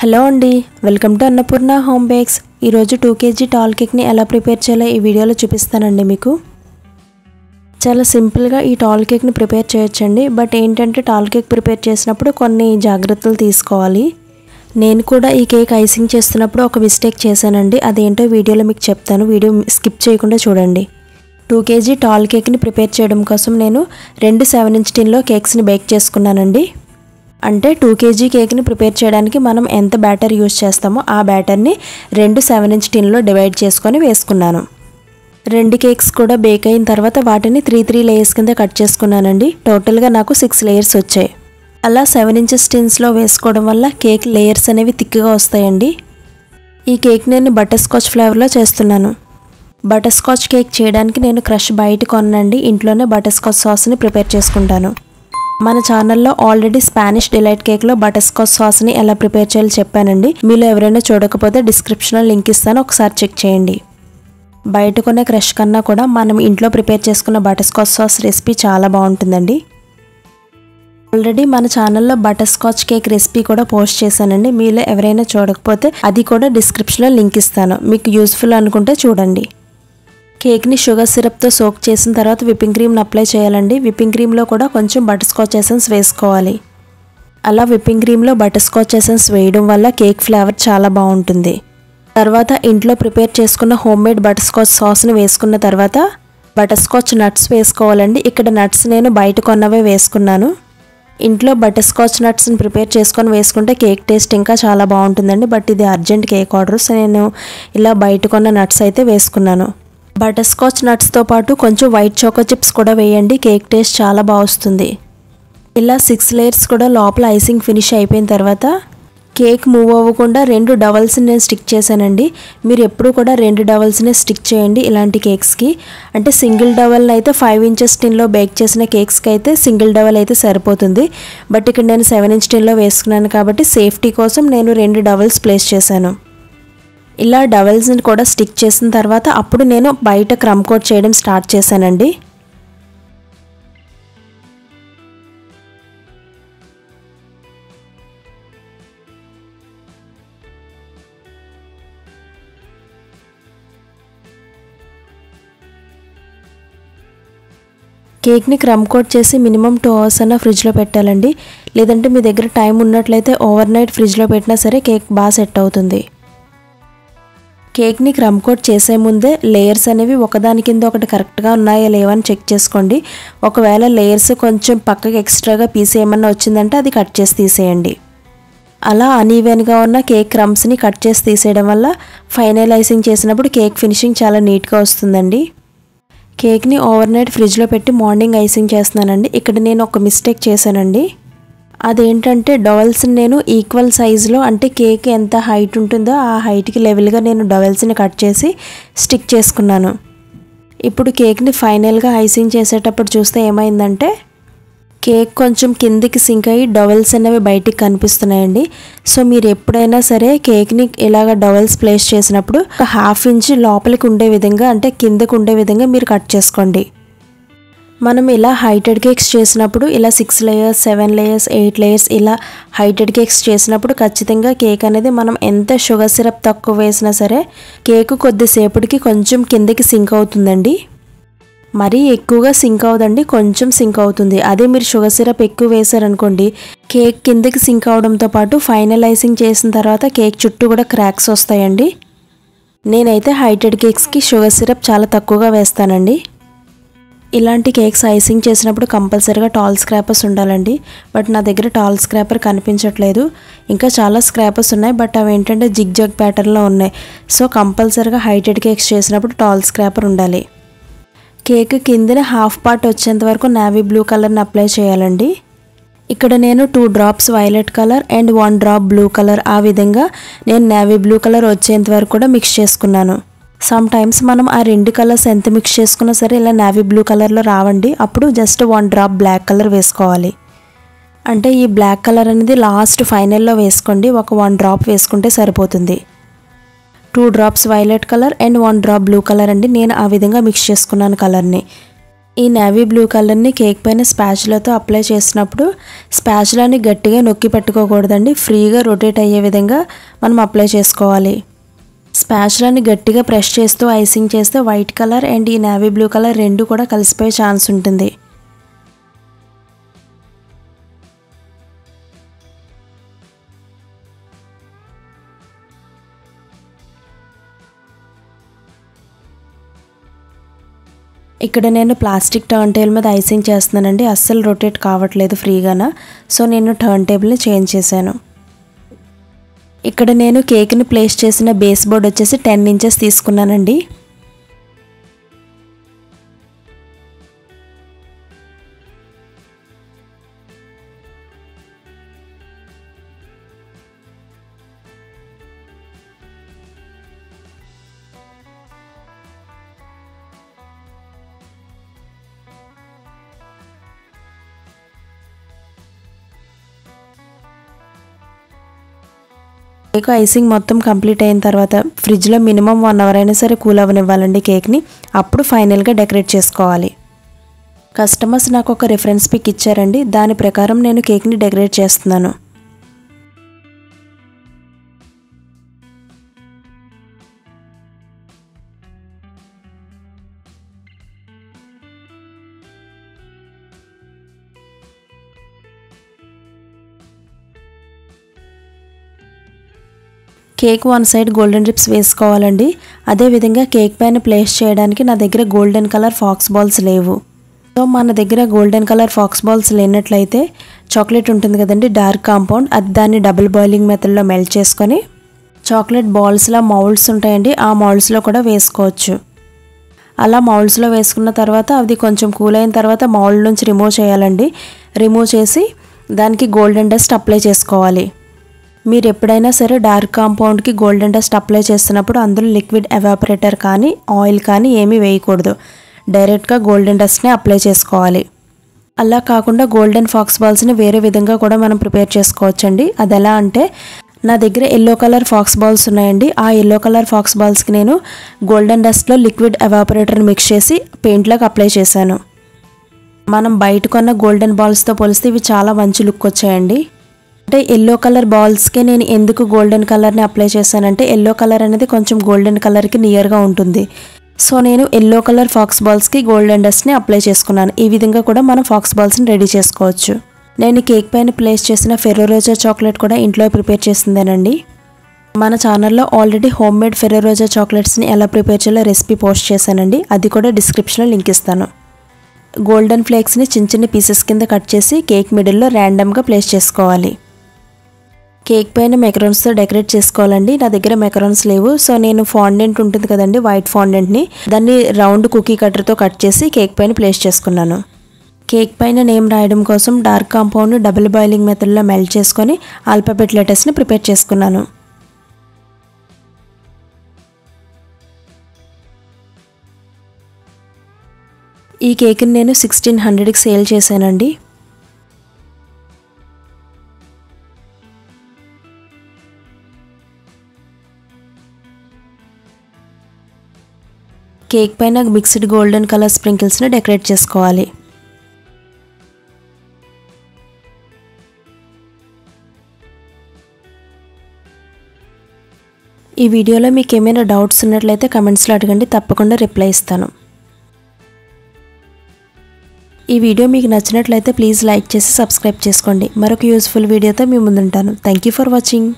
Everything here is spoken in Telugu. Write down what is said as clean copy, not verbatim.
హలో అండి, welcome to Annapurna home bakes. ఈరోజు 2 kg టాల్ కేక్ని ఎలా ప్రిపేర్ చేయాలో ఈ వీడియోలో చూపిస్తానండి. మీకు చాలా సింపుల్గా ఈ టాల్ కేక్ని ప్రిపేర్ చేయొచ్చండి. బట్ ఏంటంటే టాల్ కేక్ ప్రిపేర్ చేసినప్పుడు కొన్ని జాగ్రత్తలు తీసుకోవాలి. నేను కూడా ఈ కేక్ ఐసింగ్ చేస్తున్నప్పుడు ఒక మిస్టేక్ చేశానండి. అదేంటో వీడియోలో మీకు చెప్తాను. వీడియో స్కిప్ చేయకుండా చూడండి. 2 kg టాల్ కేక్ని ప్రిపేర్ చేయడం కోసం నేను 2 7" టిన్లో కేక్స్ని బేక్ చేసుకున్నానండి. అంటే 2 kg కేక్ని ప్రిపేర్ చేయడానికి మనం ఎంత బ్యాటర్ యూజ్ చేస్తామో ఆ బ్యాటర్ని 2 7" టిన్లో డివైడ్ చేసుకొని వేసుకున్నాను. 2 కేక్స్ కూడా బేక్ అయిన తర్వాత వాటిని 3 లేయర్స్ కింద కట్ చేసుకున్నానండి. టోటల్గా నాకు 6 లేయర్స్ వచ్చాయి. అలా 7" టిన్స్లో వేసుకోవడం వల్ల కేక్ లేయర్స్ అనేవి థిక్గా వస్తాయండి. ఈ కేక్ నేను బటర్ స్కాచ్ ఫ్లేవర్లో చేస్తున్నాను. బటర్ స్కాచ్ కేక్ చేయడానికి నేను క్రష్ బయట కొనండి. ఇంట్లోనే బటర్ స్కాచ్ సాస్ని ప్రిపేర్ చేసుకుంటాను. మన ఛానల్లో ఆల్రెడీ స్పానిష్ డిలైట్ కేక్లో బటర్ స్కాచ్ సాస్ని ఎలా ప్రిపేర్ చేయాలో చెప్పానండి. మీలో ఎవరైనా చూడకపోతే డిస్క్రిప్షన్లో లింక్ ఇస్తాను, ఒకసారి చెక్ చేయండి. బయట కొనే క్రష్ కన్నా కూడా మనం ఇంట్లో ప్రిపేర్ చేసుకున్న బటర్ స్కాచ్ సాస్ రెసిపీ చాలా బాగుంటుందండి. ఆల్రెడీ మన ఛానల్లో బటర్ స్కాచ్ కేక్ రెసిపీ కూడా పోస్ట్ చేశానండి. మీలో ఎవరైనా చూడకపోతే అది కూడా డిస్క్రిప్షన్లో లింక్ ఇస్తాను. మీకు యూస్ఫుల్ అనుకుంటే చూడండి. కేక్ని షుగర్ సిరప్తో సోక్ చేసిన తర్వాత విప్పింగ్ క్రీమ్ని అప్లై చేయాలండి. విప్పింగ్ క్రీమ్లో కూడా కొంచెం బటర్ స్కాచ్ ఎసెన్స్ వేసుకోవాలి. అలా విప్పింగ్ క్రీమ్లో బటర్ స్కాచ్ ఎసెన్స్ వేయడం వల్ల కేక్ ఫ్లేవర్ చాలా బాగుంటుంది. తర్వాత ఇంట్లో ప్రిపేర్ చేసుకున్న హోమ్మేడ్ బటర్ స్కాచ్ సాస్ని వేసుకున్న తర్వాత బటర్ స్కాచ్ నట్స్ వేసుకోవాలండి. ఇక్కడ నట్స్ నేను బయట కొన్నవే వేసుకున్నాను. ఇంట్లో బటర్ స్కాచ్ నట్స్ని ప్రిపేర్ చేసుకొని వేసుకుంటే కేక్ టేస్ట్ ఇంకా చాలా బాగుంటుందండి. బట్ ఇది అర్జెంట్ కేక్ ఆర్డర్, సో నేను ఇలా బయట కొన్న నట్స్ అయితే వేసుకున్నాను. బటర్ స్కాచ్ నట్స్తో పాటు కొంచెం వైట్ చాకో చిప్స్ కూడా వేయండి. కేక్ టేస్ట్ చాలా బాగా వస్తుంది. ఇలా 6 లేయర్స్ కూడా లోపల ఐసింగ్ ఫినిష్ అయిపోయిన తర్వాత కేక్ మూవ్ అవ్వకుండా 2 డవల్స్ని నేను స్టిక్ చేశానండి. మీరు ఎప్పుడు కూడా 2 డవల్స్ని స్టిక్ చేయండి ఇలాంటి కేక్స్కి. అంటే సింగిల్ డవల్ని అయితే 5" టిన్లో బేక్ చేసిన కేక్స్కి అయితే సింగిల్ డవల్ అయితే సరిపోతుంది. బట్ ఇక్కడ నేను 7" టిన్లో వేసుకున్నాను కాబట్టి సేఫ్టీ కోసం నేను 2 డవల్స్ ప్లేస్ చేశాను. ఇలా డవల్స్ని కూడా స్టిక్ చేసిన తర్వాత అప్పుడు నేను బయట క్రమ్ కోట్ చేయడం స్టార్ట్ చేశానండి. కేక్ని క్రమ్ కోట్ చేసి మినిమం 2 hours అన్న ఫ్రిడ్జ్లో పెట్టాలండి. లేదంటే మీ దగ్గర టైం ఉన్నట్లయితే ఓవర్ నైట్ ఫ్రిడ్జ్లో పెట్టినా సరే కేక్ బాగా సెట్ అవుతుంది. కేక్ని క్రమ్ కోట్ చేసే ముందే లేయర్స్ అనేవి ఒకదాని కింద ఒకటి కరెక్ట్గా ఉన్నాయా లేవా అని చెక్ చేసుకోండి. ఒకవేళ లేయర్స్ కొంచెం పక్కకి ఎక్స్ట్రాగా పీస్ ఏమన్నా వచ్చిందంటే అది కట్ చేసి తీసేయండి. అలా అనీవెన్గా ఉన్న కేక్ క్రమ్స్ని కట్ చేసి తీసేయడం వల్ల ఫైనల్ ఐసింగ్ చేసినప్పుడు కేక్ ఫినిషింగ్ చాలా నీట్గా వస్తుందండి. కేక్ని ఓవర్ నైట్ ఫ్రిడ్జ్లో పెట్టి మార్నింగ్ ఐసింగ్ చేస్తున్నానండి. ఇక్కడ నేను ఒక మిస్టేక్ చేశానండి. అదేంటంటే డవల్స్ని నేను ఈక్వల్ సైజులో, అంటే కేక్ ఎంత హైట్ ఉంటుందో ఆ హైట్కి లెవెల్గా నేను డవల్స్ని కట్ చేసి స్టిక్ చేసుకున్నాను. ఇప్పుడు కేక్ని ఫైనల్గా ఐసింగ్ చేసేటప్పుడు చూస్తే ఏమైందంటే కేక్ కొంచెం కిందికి సింక్ అయ్యి డవల్స్ అనేవి బయటికి కనిపిస్తున్నాయండి. సో మీరు ఎప్పుడైనా సరే కేక్ని ఇలాగ డవల్స్ ప్లేస్ చేసినప్పుడు ఒక 1/2 inch లోపలికి ఉండే విధంగా, అంటే కిందకు ఉండే విధంగా మీరు కట్ చేసుకోండి. మనం ఇలా హైటెడ్ కేక్స్ చేసినప్పుడు ఇలా 6 లేయర్స్ 7 లేయర్స్ 8 లేయర్స్ ఇలా హైటెడ్ కేక్స్ చేసినప్పుడు ఖచ్చితంగా కేక్ అనేది మనం ఎంత షుగర్ సిరప్ తక్కువ వేసినా సరే కేక్ కొద్దిసేపటికి కొంచెం కిందకి సింక్ అవుతుందండి. మరీ ఎక్కువగా సింక్ అవుదండి, కొంచెం సింక్ అవుతుంది. అదే మీరు షుగర్ సిరప్ ఎక్కువ వేసారనుకోండి కేక్ కిందకి సింక్ అవడంతో పాటు ఫైనలైజింగ్ చేసిన తర్వాత కేక్ చుట్టూ కూడా క్రాక్స్ వస్తాయండి. నేనైతే హైటెడ్ కేక్స్కి షుగర్ సిరప్ చాలా తక్కువగా వేస్తానండి. ఇలాంటి కేక్స్ ఐసింగ్ చేసినప్పుడు కంపల్సరీగా టాల్ స్క్రాపర్స్ ఉండాలండి. బట్ నా దగ్గర టాల్ స్క్రాపర్ కనిపించట్లేదు. ఇంకా చాలా స్క్రాపర్స్ ఉన్నాయి, బట్ అవి ఏంటంటే జిగ్ జగ్ ప్యాటర్న్లో ఉన్నాయి. సో కంపల్సరీగా హైటెడ్ కేక్స్ చేసినప్పుడు టాల్ స్క్రాపర్ ఉండాలి. కేక్ కిందనే హాఫ్ పార్ట్ వచ్చేంత వరకు నేవీ బ్లూ కలర్ని అప్లై చేయాలండి. ఇక్కడ నేను 2 drops violet colour and 1 drop blue colour, ఆ విధంగా నేను నేవీ బ్లూ కలర్ వచ్చేంత వరకు కూడా మిక్స్ చేసుకున్నాను. సమ్ టైమ్స్ మనం ఆ 2 కలర్స్ ఎంత మిక్స్ చేసుకున్నా సరే ఇలా నేవీ బ్లూ కలర్లో రావండి. అప్పుడు జస్ట్ 1 drop బ్లాక్ కలర్ వేసుకోవాలి. అంటే ఈ బ్లాక్ కలర్ అనేది లాస్ట్ ఫైనల్లో వేసుకోండి. ఒక 1 drop వేసుకుంటే సరిపోతుంది. 2 drops violet colour and 1 drop blue colour అండి. నేను ఆ విధంగా మిక్స్ చేసుకున్నాను కలర్ని. ఈ నేవీ బ్లూ కలర్ని కేక్ పైన స్పాచులాతో అప్లై చేసినప్పుడు స్పాచులాని గట్టిగా నొక్కి పెట్టుకోకూడదండి. ఫ్రీగా రొటేట్ అయ్యే విధంగా మనం అప్లై చేసుకోవాలి. స్పాచులాని గట్టిగా ప్రెస్ చేస్తూ ఐసింగ్ చేస్తే వైట్ కలర్ అండ్ ఈ నేవీ బ్లూ కలర్ రెండు కూడా కలిసిపోయే ఛాన్స్ ఉంటుంది. ఇక్కడ నేను ప్లాస్టిక్ టర్న్ టేబుల్ మీద ఐసింగ్ చేస్తున్నానండి. అస్సలు రొటేట్ కావట్లేదు ఫ్రీగాన. సో నేను టర్న్ టేబుల్ని చేంజ్ చేశాను. ఇక్కడ నేను కేక్ని ప్లేస్ చేసిన బేస్ బోర్డ్ వచ్చేసి 10 ఇంచెస్ తీసుకున్నానండి. కేక్ ఐసింగ్ మొత్తం కంప్లీట్ అయిన తర్వాత ఫ్రిడ్జ్లో మినిమం 1 అవర్ అయినా సరే కూల్ అవ్వనివ్వాలండి కేక్ని. అప్పుడు ఫైనల్గా డెకరేట్ చేసుకోవాలి. కస్టమర్స్ నాకు ఒక రిఫరెన్స్ పిక్ ఇచ్చారండి. దాని ప్రకారం నేను కేక్ని డెకరేట్ చేస్తున్నాను. కేక్ వన్ సైడ్ గోల్డెన్ రిప్స్ వేసుకోవాలండి. అదేవిధంగా కేక్ పైన ప్లేస్ చేయడానికి నా దగ్గర గోల్డెన్ కలర్ ఫాక్స్ బాల్స్ లేవు. సో మన దగ్గర గోల్డెన్ కలర్ ఫాక్స్ బాల్స్ లేనట్లయితే చాక్లెట్ ఉంటుంది కదండి, డార్క్ కాంపౌండ్, అది దాన్ని డబుల్ బాయిలింగ్ మెథడ్లో మెల్ట్ చేసుకొని చాక్లెట్ బాల్స్లా మౌల్డ్స్ ఉంటాయండి, ఆ మౌల్డ్స్లో కూడా వేసుకోవచ్చు. అలా మౌల్డ్స్లో వేసుకున్న తర్వాత అది కొంచెం కూల్ అయిన తర్వాత మౌల్డ్ నుంచి రిమూవ్ చేయాలండి. రిమూవ్ చేసి దానికి గోల్డెన్ డస్ట్ అప్లై చేసుకోవాలి. మీరు ఎప్పుడైనా సరే డార్క్ కాంపౌండ్కి గోల్డెన్ డస్ట్ అప్లై చేస్తున్నప్పుడు అందులో లిక్విడ్ ఎవాపరేటర్ కానీ ఆయిల్ కానీ ఏమీ వేయకూడదు. డైరెక్ట్గా గోల్డెన్ డస్ట్ని అప్లై చేసుకోవాలి. అలా కాకుండా గోల్డెన్ ఫాక్స్ బాల్స్ని వేరే విధంగా కూడా మనం ప్రిపేర్ చేసుకోవచ్చండి. అది ఎలా అంటే నా దగ్గర ఎల్లో కలర్ ఫాక్స్ బాల్స్ ఉన్నాయండి. ఆ ఎల్లో కలర్ ఫాక్స్ బాల్స్కి నేను గోల్డెన్ డస్ట్లో లిక్విడ్ ఎవాపరేటర్ని మిక్స్ చేసి పెయింట్లోకి అప్లై చేశాను. మనం బయట కొన్న గోల్డెన్ బాల్స్తో పోలిస్తే ఇవి చాలా మంచి లుక్ వచ్చాయండి. అంటే ఎల్లో కలర్ బాల్స్కే నేను ఎందుకు గోల్డెన్ కలర్ని అప్లై చేశానంటే ఎల్లో కలర్ అనేది కొంచెం గోల్డెన్ కలర్కి నియర్గా ఉంటుంది. సో నేను ఎల్లో కలర్ ఫాక్స్ బాల్స్కి గోల్డెన్ డస్ట్ని అప్లై చేసుకున్నాను. ఈ విధంగా కూడా మనం ఫాక్స్ బాల్స్ని రెడీ చేసుకోవచ్చు. నేను కేక్ పైన ప్లేస్ చేసిన ఫెర్రో రోజా చాక్లెట్ కూడా ఇంట్లో ప్రిపేర్ చేసిందేనండి. మన ఛానల్లో ఆల్రెడీ హోమ్ మేడ్ ఫెర్రో రోజా చాక్లెట్స్ని ఎలా ప్రిపేర్ చేయాలో రెసిపీ పోస్ట్ చేశానండి. అది కూడా డిస్క్రిప్షన్లో లింక్ ఇస్తాను. గోల్డెన్ ఫ్లేక్స్ని చిన్న చిన్న పీసెస్ కింద కట్ చేసి కేక్ మిడిల్లో ర్యాండమ్గా ప్లేస్ చేసుకోవాలి. కేక్ పైన మెకరాన్స్తో డెకరేట్ చేసుకోవాలండి. నా దగ్గర మెకరాన్స్ లేవు. సో నేను ఫాండెంట్ ఉంటుంది కదండి, వైట్ ఫాండెంట్ని దాన్ని రౌండ్ కుకీ కట్టర్తో కట్ చేసి కేక్ పైన ప్లేస్ చేసుకున్నాను. కేక్ పైన నేమ్ రాయడం కోసం డార్క్ కాంపౌండ్ని డబుల్ బాయిలింగ్ మెథడ్లో మెల్ట్ చేసుకొని ఆల్ఫాబెట్ లెటర్స్ని ప్రిపేర్ చేసుకున్నాను. ఈ కేక్ని నేను 1600కి సేల్ చేశానండి. కేక్ పైన మిక్స్డ్ గోల్డెన్ కలర్ స్ప్రింకిల్స్ని డెకరేట్ చేసుకోవాలి. ఈ వీడియోలో మీకు ఏమైనా డౌట్స్ ఉన్నట్లయితే కమెంట్స్లో అడగండి, తప్పకుండా రిప్లై ఇస్తాను. ఈ వీడియో మీకు నచ్చినట్లయితే ప్లీజ్ లైక్ చేసి సబ్స్క్రైబ్ చేసుకోండి. మరొక యూస్ఫుల్ వీడియోతో మీ ముందుంటాను. Thank you for watching.